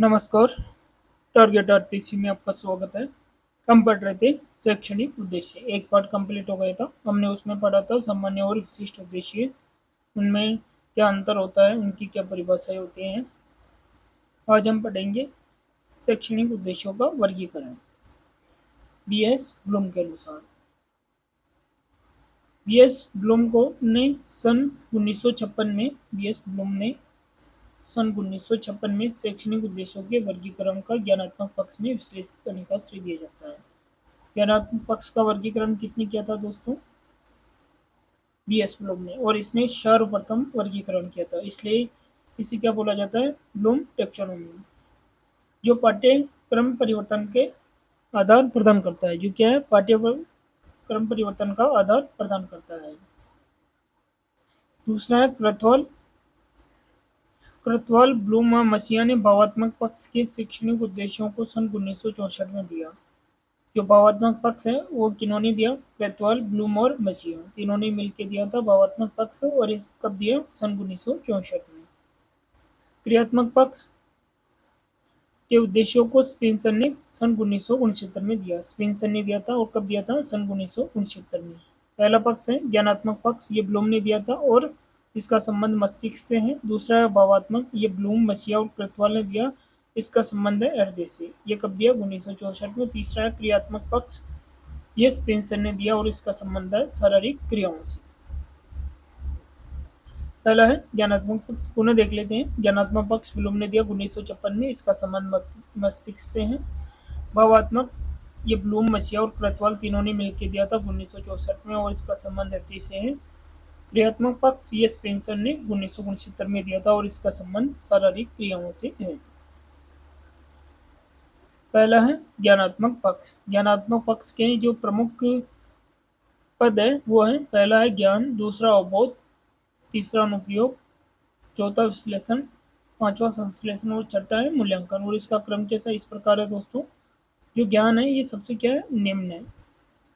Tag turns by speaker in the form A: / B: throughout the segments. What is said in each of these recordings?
A: नमस्कार। Target RPC में आपका स्वागत है। हम पढ़ रहे थे शैक्षणिक उद्देश्य। एक पार्ट कंप्लीट हो गया था। हमने उसमें पढ़ा था सामान्य और विशिष्ट उद्देश्य, उनमें क्या अंतर होता है, उनकी क्या परिभाषाएं होती हैं। आज हम पढ़ेंगे शैक्षणिक उद्देश्यों का वर्गीकरण बीएस ब्लूम के अनुसार। बीएस ब्लूम को ने सन 1956 में बीएस ब्लूम ने सन 1956 में शैक्षणिक उद्देश्यों के वर्गीकरण का ज्ञानात्मक पक्ष में विश्लेषित करने का श्रेय दिया जाता है। ज्ञानात्मक पक्ष का वर्गीकरण किसने किया था दोस्तों? बीएस ब्लूम ने। और इसमें सर्वप्रथम वर्गीकरण किया था, इसलिए इसे क्या बोला जाता है? ब्लूम टेक्सोनोमी, जो पाठ्यक्रम परिवर्तन के आधार प्रदान करता है। जो क्या है? पाठ्यक्रम परिवर्तन का आधार प्रदान करता है। दूसरा है क्रथवाल। क्रथवाल, ब्लूम और मसीहा ने भावात्मक पक्ष के शैक्षणिक उद्देश्यों को सन 1964 में दिया। जो भावात्मक पक्ष है वो किन्होंने दिया? क्रथवाल, ब्लूम और मसीहा तीनों ने मिलकर दिया था भावात्मक पक्ष। और इस कब दिया? सन 1964 में। क्रियात्मक पक्ष के उद्देश्यों को स्पेंसर ने सन 1969 में दिया। स्पेंसर ने दिया था, और कब दिया था? सन 1969 में। पहला पक्ष है ज्ञानात्मक पक्ष, ये ब्लूम ने दिया था और इसका संबंध मस्तिष्क से है। दूसरा है भावात्मक, ये ब्लूम, मसीहा और क्रथवाल ने दिया, इसका संबंध है हृदय से। ये कब दिया? 1964 में। तीसरा है क्रियात्मक पक्ष, ये स्पेंसर ने दिया और इसका संबंध है शारीरिक क्रियाओं से। पहला है ज्ञानात्मक पक्ष, पुनः देख लेते हैं। ज्ञानात्मक पक्ष ब्लूम ने दिया 1956 में, इसका संबंध मस्तिष्क से है। भावात्मक, ये ब्लूम, मसीहा और क्रथवाल तीनों ने मिलकर दिया था 1964 में और इसका संबंध हृदय से है। क्रियात्मक पक्ष ये स्पेंसर ने 1969 में दिया था और इसका संबंध शारीरिक क्रियाओं से है। पहला है ज्ञानात्मक पक्ष। ज्ञानात्मक पक्ष के जो प्रमुख पद है वो है, पहला है ज्ञान, दूसरा अवबोध, तीसरा अनुप्रयोग, चौथा विश्लेषण, पांचवा संश्लेषण और छठा है मूल्यांकन। और इसका क्रम कैसा? इस प्रकार है दोस्तों। जो ज्ञान है ये सबसे क्या है? निम्न है।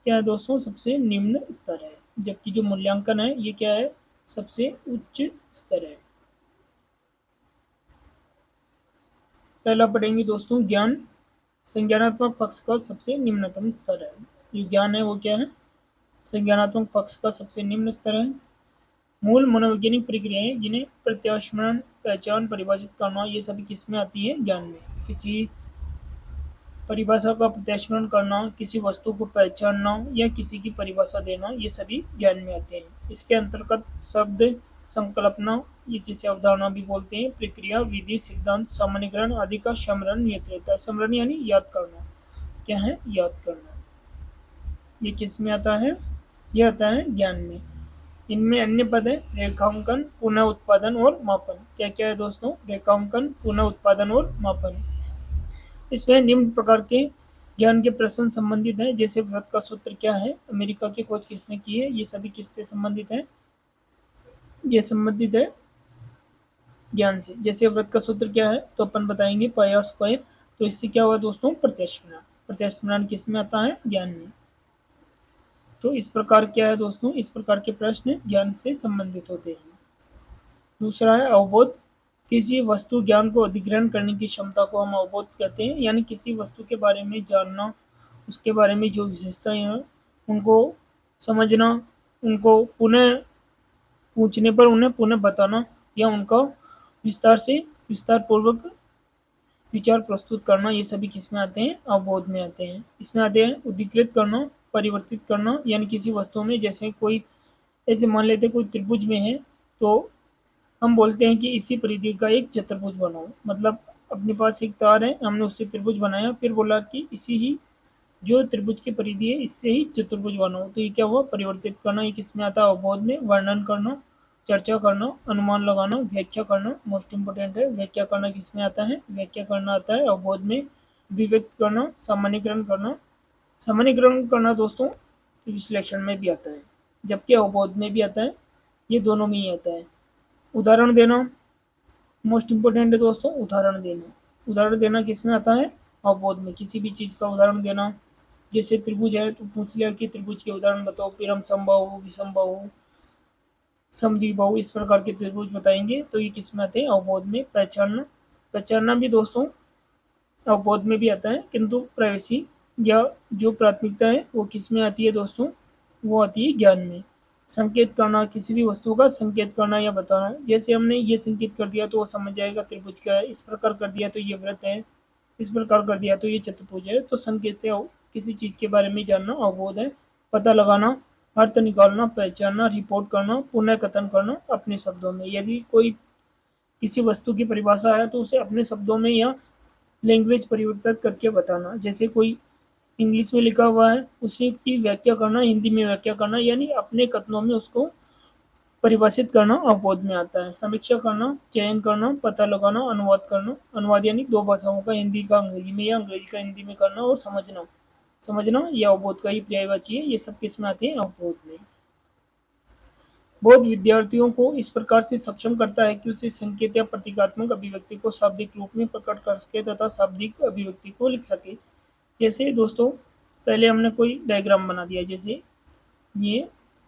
A: क्या है दोस्तों? सबसे निम्न स्तर है। जबकि जो मूल्यांकन है ये क्या है? सबसे उच्च स्तर है। पहला पढ़ेंगे दोस्तों ज्ञान। संज्ञानात्मक पक्ष का सबसे निम्नतम स्तर है। जो ज्ञान है वो क्या है? संज्ञानात्मक पक्ष का सबसे निम्न स्तर है। मूल मनोवैज्ञानिक प्रक्रियाएं जिन्हें प्रत्यास्मरण, पहचान, परिभाषित करना, ये सभी किसमें आती है? ज्ञान में। किसी परिभाषा का प्रत्यास्मरण करना, किसी वस्तु को पहचानना या किसी की परिभाषा देना, ये सभी ज्ञान में आते हैं। इसके अंतर्गत शब्द, संकल्पना, ये जिसे अवधारणा भी बोलते हैं, प्रक्रिया, विधि, सिद्धांत, सामान्यीकरण आदि का स्मरण नियत रहता है। स्मरण यानी याद करना। क्या है? याद करना। ये किस में आता है? ये आता है ज्ञान में। इनमें अन्य पद है रेखांकन, पुनः उत्पादन और मापन। क्या क्या है दोस्तों? रेखांकन, पुनः उत्पादन और मापन। इसमें निम्न प्रकार के ज्ञान के प्रश्न संबंधित है, जैसे वृत्त का सूत्र क्या है, अमेरिका की खोज किसने की है, ये सभी किससे संबंधित है? ये संबंधित है ज्ञान से। जैसे वृत्त का सूत्र क्या है तो अपन बताएंगे पाई आर स्क्वायर। तो इससे क्या हुआ दोस्तों? प्रत्यास्मरण। प्रत्यास्मरण किस में आता है? ज्ञान में। तो इस प्रकार क्या है दोस्तों? इस प्रकार के प्रश्न ज्ञान से संबंधित होते हैं। दूसरा है अवबोध। किसी वस्तु ज्ञान को अधिग्रहण करने की क्षमता को हम अवबोध कहते हैं, यानी किसी वस्तु के बारे में जानना, उसके बारे में जो विशेषताएं हैं उनको समझना, उनको पुनः पूछने पर उन्हें पुनः बताना, या उनका विस्तार पूर्वक विचार प्रस्तुत करना, ये सभी किसमें आते हैं? अवबोध में आते हैं। इसमें आते हैं उद्धृत करना, परिवर्तित करना, यानी किसी वस्तु में, जैसे कोई ऐसे मान लेते कोई त्रिभुज में है तो हम बोलते हैं कि इसी परिधि का एक चतुर्भुज बनाओ। मतलब अपने पास एक तार है, हमने उससे त्रिभुज बनाया, फिर बोला कि इसी ही जो त्रिभुज की परिधि है इससे ही चतुर्भुज बनाओ। तो ये क्या हुआ? परिवर्तित करना। ये किसमें आता है? अवबोध में। वर्णन करना, चर्चा करना, अनुमान लगाना, व्याख्या करना, मोस्ट इंपोर्टेंट है। व्याख्या करना किसमें आता है? व्याख्या करना आता है अवबोध में। विव्यक्त करना, सामान्यीकरण करना। सामान्यीकरण करना दोस्तों विश्लेषण में भी आता है, जबकि अवबोध में भी आता है। ये दोनों में ही आता है। उदाहरण देना मोस्ट इंपोर्टेंट है दोस्तों। उदाहरण देना, उदाहरण देना किसमें आता है? अवबोध में। किसी भी चीज का उदाहरण देना, जैसे त्रिभुज है तो पूछ लिया कि त्रिभुज के उदाहरण बताओ, फिर हम समबाहु, विषमबाहु, समद्विबाहु इस प्रकार के त्रिभुज बताएंगे। तो ये किसमें आते हैं? अवबोध में। पहचानना, पहचानना भी दोस्तों अवबोध में भी आता है, किंतु प्राइवेसी या जो प्राथमिकता है वो किस में आती है दोस्तों, वो आती है ज्ञान में। संकेत करना, किसी भी वस्तु का संकेत करना या बताना, जैसे हमने ये संकेत कर दिया तो वो समझ जाएगा त्रिभुज क्या है, इस प्रकार कर दिया तो ये वृत्त है, इस प्रकार कर दिया तो ये चतुर्भुज है। तो संकेत से किसी चीज़ के बारे में जानना अवबोध है। पता लगाना, अर्थ निकालना, पहचानना, रिपोर्ट करना, पुनः कथन करना अपने शब्दों में। यदि कोई किसी वस्तु की परिभाषा है तो उसे अपने शब्दों में या लैंग्वेज परिवर्तित करके बताना। जैसे कोई इंग्लिश में लिखा हुआ है उसी की व्याख्या करना, हिंदी में व्याख्या करना, यानी अपने कथनों में उसको परिभाषित करना अवबोध में आता है। समीक्षा करना, चयन करना, पता लगाना, अनुवाद करना। अनुवाद यानी दो भाषाओं का, हिंदी का अंग्रेजी में या अंग्रेजी का हिंदी में करना। और समझना, समझना यह अवबोध का ही पर्यायवाची है। ये सब किस में आते हैं, अवबोध में। बोध विद्यार्थियों को इस प्रकार से सक्षम करता है कि उसे संकेत या प्रतीकात्मक अभिव्यक्ति को शाब्दिक रूप में प्रकट कर सके तथा शाब्दिक अभिव्यक्ति को लिख सके। जैसे दोस्तों पहले हमने कोई डायग्राम बना दिया, जैसे ये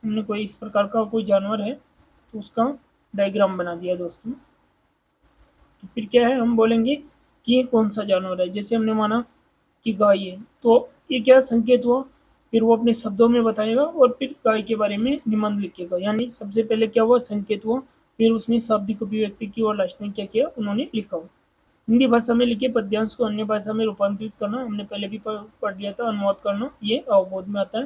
A: हमने कोई इस प्रकार का कोई जानवर है तो उसका डायग्राम बना दिया दोस्तों। तो फिर क्या है, हम बोलेंगे कि ये कौन सा जानवर है। जैसे हमने माना कि गाय है, तो ये क्या संकेत हुआ, फिर वो अपने शब्दों में बताएगा और फिर गाय के बारे में निबंध लिखेगा। यानी सबसे पहले क्या हुआ, संकेत हुआ, फिर उसने शाब्दिक अभिव्यक्ति की और लास्ट में क्या किया, उन्होंने लिखा। हिंदी भाषा में लिखे पद्यांश को अन्य भाषा में रूपांतरित करना, हमने पहले भी पढ़ लिया था। अनुवाद करना ये अवबोध में आता है।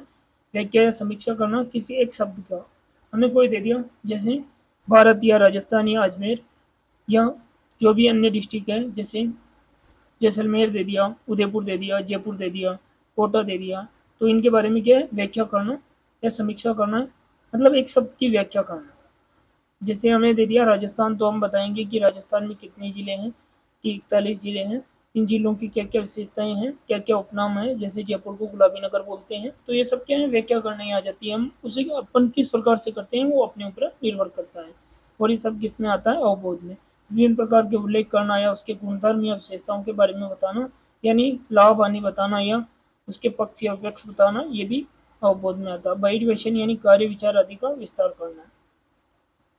A: व्याख्या या समीक्षा करना, किसी एक शब्द का हमें कोई दे दिया, जैसे भारत या राजस्थान या अजमेर या जो भी अन्य डिस्ट्रिक्ट है, जैसे जैसलमेर दे दिया, उदयपुर दे दिया, जयपुर दे दिया, कोटा दे दिया, तो इनके बारे में क्या है, व्याख्या करना या समीक्षा करना, मतलब एक शब्द की व्याख्या करना। जैसे हमें दे दिया राजस्थान, तो हम बताएंगे कि राजस्थान में कितने ज़िले हैं, कि 41 ज़िले हैं, इन ज़िलों की क्या क्या विशेषताएं हैं, क्या क्या उपनाम है, जैसे जयपुर को गुलाबी नगर बोलते हैं। तो ये सब क्या है, व्याख्या करने आ जाती है। हम उसे अपन किस प्रकार से करते हैं वो अपने ऊपर निर्भर करता है। और ये सब किस में आता है, अवबोध में। विभिन्न प्रकार के उल्लेख करना या उसके गुणधर्म या विशेषताओं के बारे में बताना, यानी लाभ हानि बताना या उसके पक्ष या विपक्ष बताना, ये भी अवबोध में आता है। बहिर्वेशन यानी कार्य विचार आदि का विस्तार करना।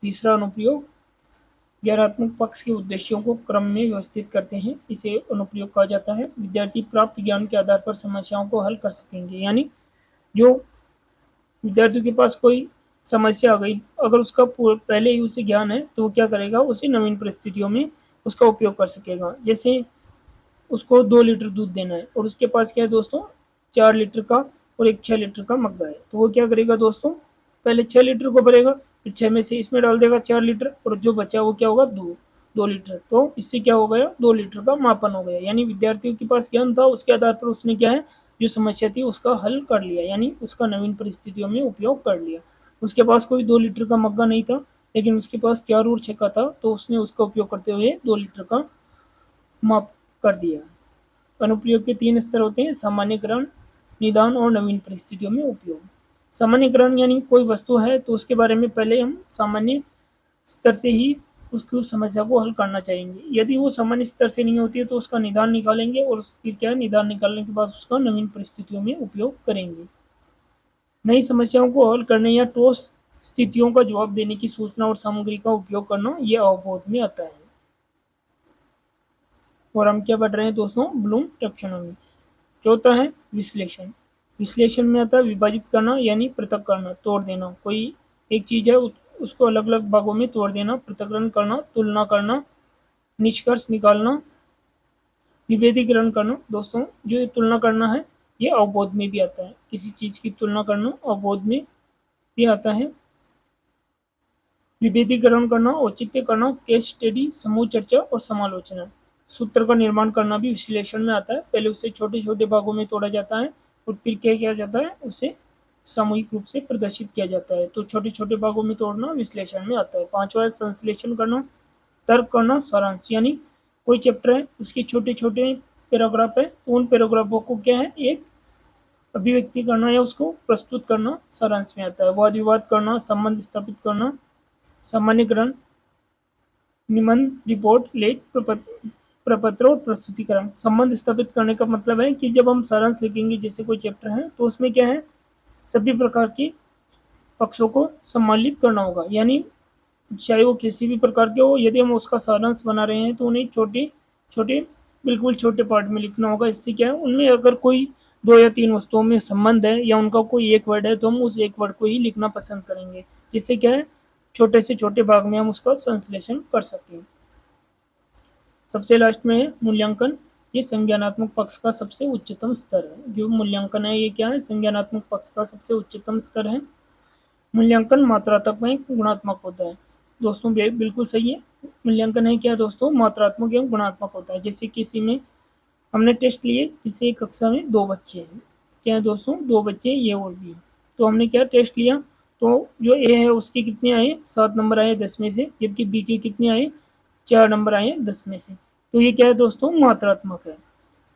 A: तीसरा अनुप्रयोग, ज्ञानात्मक पक्ष के उद्देश्यों को क्रम में व्यवस्थित करते हैं, इसे अनुप्रयोग कहा जाता है। विद्यार्थी प्राप्त ज्ञान के आधार पर समस्याओं को हल कर सकेंगे। यानी जो विद्यार्थियों के पास कोई समस्या आ गई, अगर उसका पहले ही उसे ज्ञान है तो वो क्या करेगा, उसे नवीन परिस्थितियों में उसका उपयोग कर सकेगा। जैसे उसको 2 लीटर दूध देना है और उसके पास क्या है दोस्तों, 4 लीटर का और एक 6 लीटर का मग्गा है, तो वो क्या करेगा दोस्तों, पहले 6 लीटर को भरेगा, फिर 6 में से इसमें डाल देगा 4 लीटर, और जो बचा वो क्या होगा, 2 लीटर। तो इससे क्या हो गया, 2 लीटर का मापन हो गया। यानी विद्यार्थियों के पास ज्ञान था, उसके आधार पर उसने क्या है, जो समस्या थी उसका हल कर लिया, यानी उसका नवीन परिस्थितियों में उपयोग कर लिया। उसके पास कोई 2 लीटर का मग्गा नहीं था, लेकिन उसके पास 4 और 6 का था, तो उसने उसका उपयोग करते हुए 2 लीटर का माप कर दिया। अनुप्रयोग के 3 स्तर होते हैं, सामान्यकरण, निदान और नवीन परिस्थितियों में उपयोग। सामान्यकरण यानी कोई वस्तु है तो उसके बारे में पहले हम सामान्य स्तर से ही उसकी उस समस्या को हल करना चाहेंगे। यदि वो सामान्य स्तर से नहीं होती है तो उसका निदान निकालेंगे, और फिर क्या है, निदान निकालने के बाद उसका नवीन परिस्थितियों में उपयोग करेंगे। नई समस्याओं को हल करने या ठोस स्थितियों का जवाब देने की सूचना और सामग्री का उपयोग करना, यह अवबोध में आता है। और हम क्या पढ़ रहे हैं दोस्तों, ब्लूम टैक्सोनॉमी। चौथा है विश्लेषण। विश्लेषण में आता है विभाजित करना, यानी पृथक करना, तोड़ देना। कोई एक चीज है उसको अलग अलग भागों में तोड़ देना, पृथक्करण करना, तुलना करना, निष्कर्ष निकालना, विभेदीकरण करना। दोस्तों जो ये तुलना करना है ये अवबोध में भी आता है। किसी चीज की तुलना करना अवबोध में भी आता है। विभेदीकरण करना, औचित्य करना, केस स्टडी, समूह चर्चा और समालोचना। सूत्र का निर्माण करना भी विश्लेषण में आता है। पहले उसे छोटे छोटे भागों में तोड़ा जाता है और फिर क्या किया जाता है, उसे सामूहिक रूप से प्रदर्शित किया जाता है। तो छोटे छोटे भागों में तोड़ना विश्लेषण में आता है। पांचवा है संश्लेषण करना, तर्क करना, सारांश। यानी कोई चैप्टर है उसके छोटे छोटे पैराग्राफ है, तो उन पैराग्राफों को क्या है, एक अभिव्यक्ति करना या उसको प्रस्तुत करना सारांश में आता है। वाद विवाद करना, संबंध स्थापित करना, सामान्यकरण, निबंध, रिपोर्ट, लेख, प्रपत्र और प्रस्तुतिकरण। संबंध स्थापित करने का मतलब है कि जब हम सारांश लिखेंगे, जैसे कोई चैप्टर है, तो उसमें क्या है, सभी प्रकार के पक्षों को सम्मिलित करना होगा। यानी चाहे वो किसी भी प्रकार के हो, यदि हम उसका सारांश बना रहे हैं तो उन्हें छोटे छोटे बिल्कुल छोटे पार्ट में लिखना होगा। इससे क्या है, उनमें अगर कोई 2 या 3 वस्तुओं में संबंध है या उनका कोई एक वर्ड है तो हम उस एक वर्ड को ही लिखना पसंद करेंगे, जिससे क्या है छोटे से छोटे भाग में हम उसका संश्लेषण कर सकें। सबसे लास्ट में है मूल्यांकन। ये संज्ञानात्मक पक्ष का सबसे उच्चतम स्तर है। जो मूल्यांकन है ये क्या है, संज्ञानात्मक पक्ष का सबसे उच्चतम स्तर है। मूल्यांकन मात्रात्मक में गुणात्मक होता है। दोस्तों बिल्कुल सही है। मूल्यांकन है क्या दोस्तों, मात्रात्मक एवं गुणात्मक होता है। जैसे किसी में हमने टेस्ट लिए, जैसे एक कक्षा में 2 बच्चे हैं, क्या है दोस्तों 2 बच्चे ए और बी, तो हमने क्या टेस्ट लिया, तो जो ए है उसके कितने आए 7 नंबर आए 10 में से, जबकि बी के कितने आए 4 नंबर आए 10 में से। तो ये क्या है दोस्तों, मात्रात्मक है।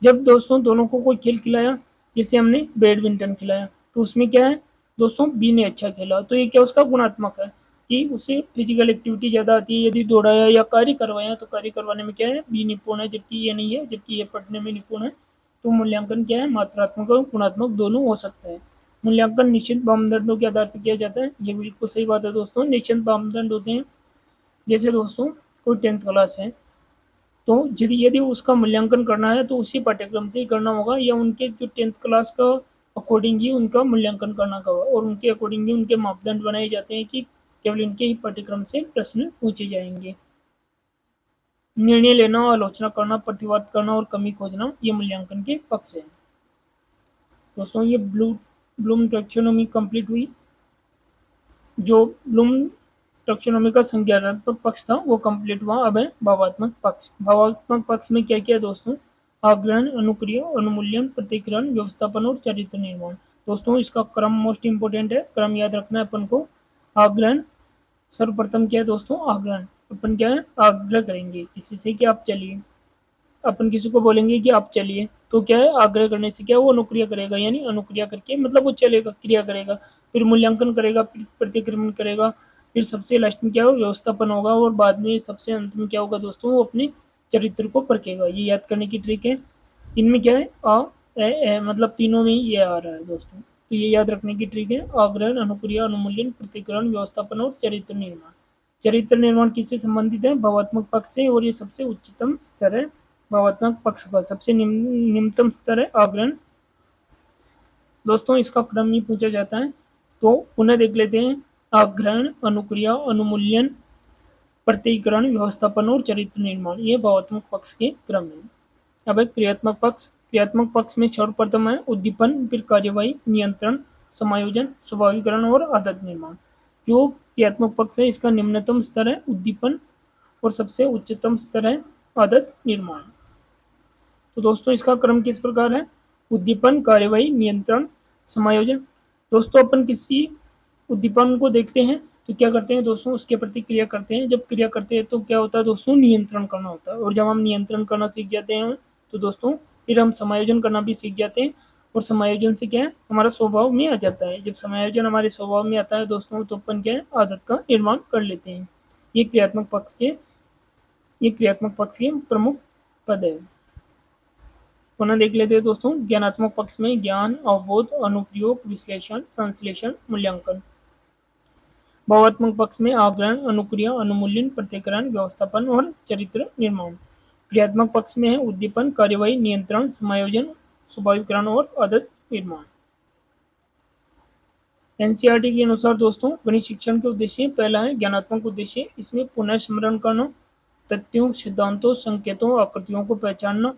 A: जब दोस्तों दोनों को कोई खेल खिलाया, जैसे हमने बैडमिंटन खिलाया, तो उसमें क्या है दोस्तों बी ने अच्छा खेला, तो ये क्या उसका गुणात्मक है कि उसे फिजिकल एक्टिविटी ज़्यादा आती है। यदि दौड़ाया या कार्य करवाया तो कार्य करवाने में क्या है बी निपुण है, जबकि ये नहीं है, जबकि ये पढ़ने में निपुण है। तो मूल्यांकन क्या है, मात्रात्मक और गुणात्मक दोनों हो सकता है। मूल्यांकन निश्चित मापदंडों के आधार पर किया जाता है। ये बिल्कुल सही बात है दोस्तों, निश्चित मापदंड होते हैं। जैसे दोस्तों कोई 10th क्लास है, तो यदि यदि उसका मूल्यांकन करना है तो उसी पाठ्यक्रम से ही करना होगा, या उनके जो 10th क्लास का अकॉर्डिंग ही उनका मूल्यांकन करना होगा, और उनके अकॉर्डिंग ही उनके मापदंड बनाए जाते हैं कि केवल इनके ही पाठ्यक्रम से प्रश्न पूछे जाएंगे। निर्णय लेना, आलोचना करना, प्रतिवाद करना और कमी खोजना, ये मूल्यांकन के पक्ष है। दोस्तों ये ब्लूम टैक्सोनॉमी कंप्लीट हुई। जो ब्लूम टैक्सोनॉमी का संज्ञानात्मक पक्ष था वो कंप्लीट हुआ। अब है भावात्मक पक्ष। भावात्मक पक्ष में क्या क्या है दोस्तों, आग्रहण, अनुक्रिया, अनुमूल्यन, प्रतिकरण, व्यवस्थापन और चरित्र निर्माण। दोस्तों इसका क्रम मोस्ट इंपोर्टेंट है, क्रम याद रखना है अपन को। आग्रहण सर्वप्रथम क्या है दोस्तों, आग्रहण अपन क्या है आग्रह करेंगे किसी से कि आप चलिए, अपन किसी को बोलेंगे कि आप चलिए, तो क्या है आग्रह करने से क्या वो अनुक्रिया करेगा, यानी अनुक्रिया करके मतलब वो चलेगा, क्रिया करेगा। फिर मूल्यांकन करेगा, फिर प्रतिक्रमण करेगा, फिर सबसे लास्ट में क्या होगा व्यवस्थापन होगा, और बाद में सबसे अंत में क्या होगा दोस्तों, वो अपने चरित्र को परखेगा। ये याद करने की ट्रिक है। इनमें क्या है ए, मतलब तीनों में ही ये आ रहा है दोस्तों, तो ये याद रखने की ट्रिक है। आग्रहण, अनुक्रिया, अनुमूल्यन, प्रतिकरण, व्यवस्थापन और चरित्र निर्माण। चरित्र निर्माण किससे संबंधित है, भावात्मक पक्ष से, और ये सबसे उच्चतम स्तर है। भावात्मक पक्ष का सबसे निम्नतम स्तर है आग्रहण। दोस्तों इसका क्रम ही पूछा जाता है, तो पुनः देख लेते हैं। आग्रहण, अनुक्रिया, अनुमूल्यन, प्रतिकरण, व्यवस्थापन और चरित्र निर्माण, ये भावात्मक पक्ष के क्रम है। अब है क्रियात्मक पक्ष। क्रियात्मक पक्ष में सर्वप्रथम है उद्दीपन, फिर कार्यवाही, नियंत्रण, समायोजन, स्वाभाविकरण और आदत निर्माण। जो क्रियात्मक पक्ष है इसका निम्नतम स्तर है उद्दीपन, और सबसे उच्चतम स्तर है आदत निर्माण। तो दोस्तों इसका क्रम किस प्रकार है, उद्दीपन, कार्यवाही, नियंत्रण, समायोजन। दोस्तों अपन किसी उद्दीपन को देखते हैं तो क्या करते हैं दोस्तों, उसके प्रति क्रिया करते हैं। जब क्रिया करते हैं तो क्या होता है दोस्तों, नियंत्रण करना होता है, और जब हम नियंत्रण करना सीख जाते हैं तो दोस्तों फिर हम समायोजन करना भी सीख जाते हैं, और समायोजन से क्या है हमारा स्वभाव में आ जाता है। जब समायोजन हमारे स्वभाव में आता है दोस्तों तो अपन क्या है आदत का निर्माण कर लेते हैं। ये क्रियात्मक पक्ष के ये क्रियात्मक पक्ष के प्रमुख पद है। पुनः देख लेते हैं दोस्तों, ज्ञानात्मक पक्ष में ज्ञान, अवबोध, अनुप्रयोग, विश्लेषण, संश्लेषण, मूल्यांकन। भावात्मक पक्ष में आग्रहण, अनुक्रिया, अनुमूल्यन, प्रतिकरण, व्यवस्थापन और चरित्र निर्माण। क्रियात्मक पक्ष में है उद्दीपन, कार्यवाही, नियंत्रण, समायोजन, स्वाभाविकरण और आदत निर्माण। एनसीईआरटी के अनुसार दोस्तों गणित शिक्षण के उद्देश्य, पहला है ज्ञानात्मक उद्देश्य, इसमें पुनः स्मरण करना, तथ्यों, सिद्धांतों, संकेतों, आकृतियों को पहचानना,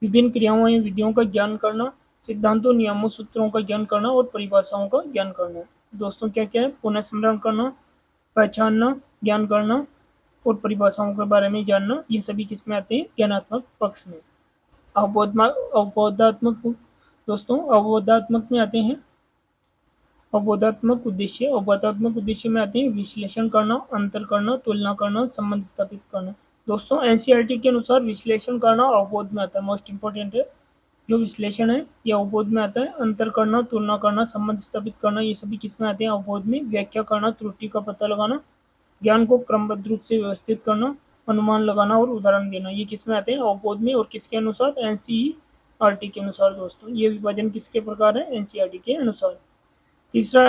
A: विभिन्न क्रियाओं एवं विधियों का ज्ञान करना, सिद्धांतों, नियमों, सूत्रों का ज्ञान करना और परिभाषाओं का ज्ञान करना। दोस्तों क्या क्या है, पुनः स्मरण करना, पहचानना, ज्ञान करना और परिभाषाओं के बारे में जानना, ये सभी किसमें आते हैं, ज्ञानात्मक पक्ष में। अवबोधात्मक दोस्तों अवबोधात्मक में आते हैं अवबोधात्मक उद्देश्य में आते हैं विश्लेषण करना, अंतर करना, तुलना करना, संबंध स्थापित करना। दोस्तों एनसीईआरटी के अनुसार विश्लेषण करना अवबोध में आता है, मोस्ट इंपॉर्टेंट है। जो विश्लेषण है ये अवबोध में आता है। अंतर करना, तुलना करना, संबंध स्थापित करना, ये सभी किसमें आते हैं, अवबोध में। व्याख्या करना, त्रुटि का पता लगाना, ज्ञान को क्रमबद्ध रूप से व्यवस्थित करना, अनुमान लगाना और उदाहरण देना, ये किसमें आते हैं, अवबोध में। और किसके अनुसार, एनसीईआरटी के अनुसार। दोस्तों ये विभाजन किसके प्रकार है, एनसीईआरटी के अनुसार। तीसरा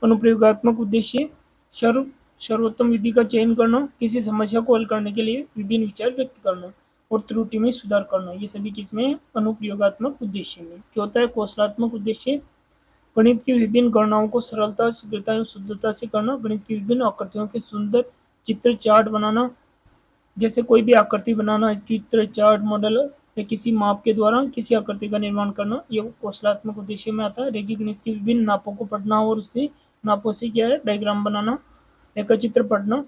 A: अनुप्रयोगात्मक उद्देश्य, सर्वोत्तम विधि का चयन करना, किसी समस्या को हल करने के लिए विभिन्न विचार व्यक्त करना। और त्रुटि में सुधार करना, ये सभी किसमें अनुप्रयोगात्मक उद्देश्य में। चौथा है कौशलात्मक उद्देश्य, गणित की विभिन्न गणनाओं को सरलता, शीघ्रता एवं शुद्धता से करना। गणित की विभिन्न आकृतियों के सुंदर चित्र चार्ट बनाना, जैसे कोई भी आकृति बनाना, चित्र चार्ट मॉडल या किसी माप के द्वारा किसी आकृति का निर्माण करना, ये कौशलात्मक उद्देश्य में आता है। रेखीय गणित के विभिन्न नापों को पढ़ना और उससे नापों से क्या है डायग्राम बनाना, रेखाचित्र पढ़ना,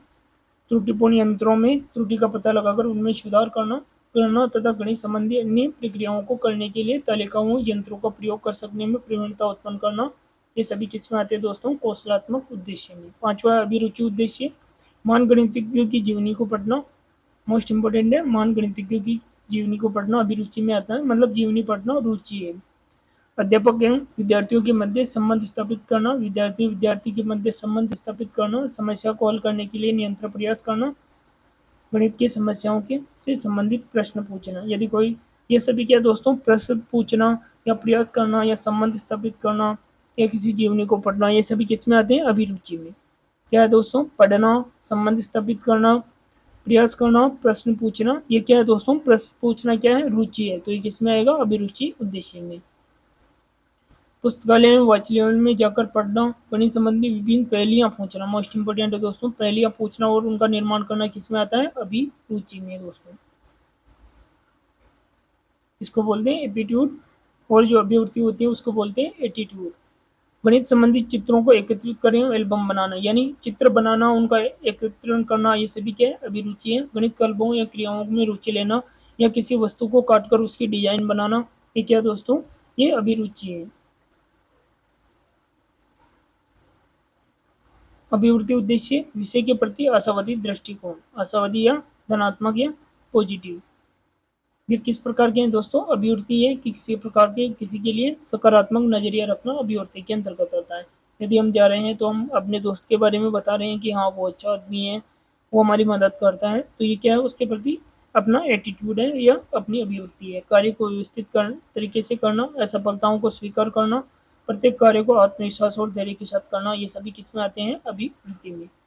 A: त्रुटिपूर्ण यंत्रों में त्रुटि का पता लगाकर उनमें सुधार करना, गणना तथा गणित संबंधी अन्य प्रक्रियाओं को करने के लिए तालिकाओं यंत्रों का प्रयोग कर सकने में प्रवीणता उत्पन्न करना, ये सभी किसमें आते हैं दोस्तों कौशलात्मक उद्देश्य में। पांचवा अभिरुचि उद्देश्य, महान गणितज्ञों की जीवनी को पढ़ना, मोस्ट इंपोर्टेंट है महान गणितज्ञों की जीवनी को पढ़ना, अभिरुचि में आता है, मतलब जीवनी पढ़ना रुचि है। अध्यापक एवं विद्यार्थियों के मध्य संबंध स्थापित करना, विद्यार्थी विद्यार्थी के मध्य संबंध स्थापित करना, समस्या को हल करने के लिए निरंतर प्रयास करना, गणित की समस्याओं के से संबंधित प्रश्न पूछना। यदि कोई ये सभी क्या दोस्तों प्रश्न पूछना या प्रयास करना या संबंध स्थापित करना या किसी जीवनी को पढ़ना, ये सभी किस में आते हैं अभिरुचि में। क्या है दोस्तों पढ़ना, संबंध स्थापित करना, प्रयास करना, प्रश्न पूछना, ये क्या है दोस्तों प्रश्न पूछना क्या है रुचि है, तो ये किस में आएगा अभिरुचि उद्देश्य में। पुस्तकालय में वाचनालय में जाकर पढ़ना, गणित संबंधी विभिन्न पहेलियां पूछना, मोस्ट इंपोर्टेंट है दोस्तों पहेलियां पूछना और उनका निर्माण करना किसमें आता है अभिरुचि में दोस्तों। इसको बोलते हैं एप्टीट्यूड, और जो अभिवृत्ति होती है उसको बोलते हैं एटीट्यूड। गणित संबंधित चित्रों को एकत्रित करें, एल्बम बनाना यानी चित्र बनाना, उनका एकत्रीकरण करना, ये सभी क्या है अभिरुचि है। गणित कल्पों या क्रियाओं में रुचि लेना या किसी वस्तु को काटकर उसकी डिजाइन बनाना, ये क्या दोस्तों ये अभिरुचि है। अभिवृद्धि उद्देश्य, विषय के प्रति आशावादी दृष्टिकोण, आशावादी या धनात्मक या पॉजिटिव। ये किस प्रकार के हैं दोस्तों अभिवृत्ति है कि किसी प्रकार के किसी के लिए सकारात्मक नजरिया रखना अभिवृत्ति के अंतर्गत आता है। यदि हम जा रहे हैं तो हम अपने दोस्त के बारे में बता रहे हैं कि हाँ वो अच्छा आदमी है, वो हमारी मदद करता है, तो ये क्या है उसके प्रति अपना एटीट्यूड है या अपनी अभिवृत्ति है। कार्य को व्यवस्थित तरीके से करना, असफलताओं को स्वीकार करना, प्रत्येक कार्य को आत्मविश्वास और धैर्य के साथ करना, ये सभी किसमें आते हैं अभिवृत्ति में।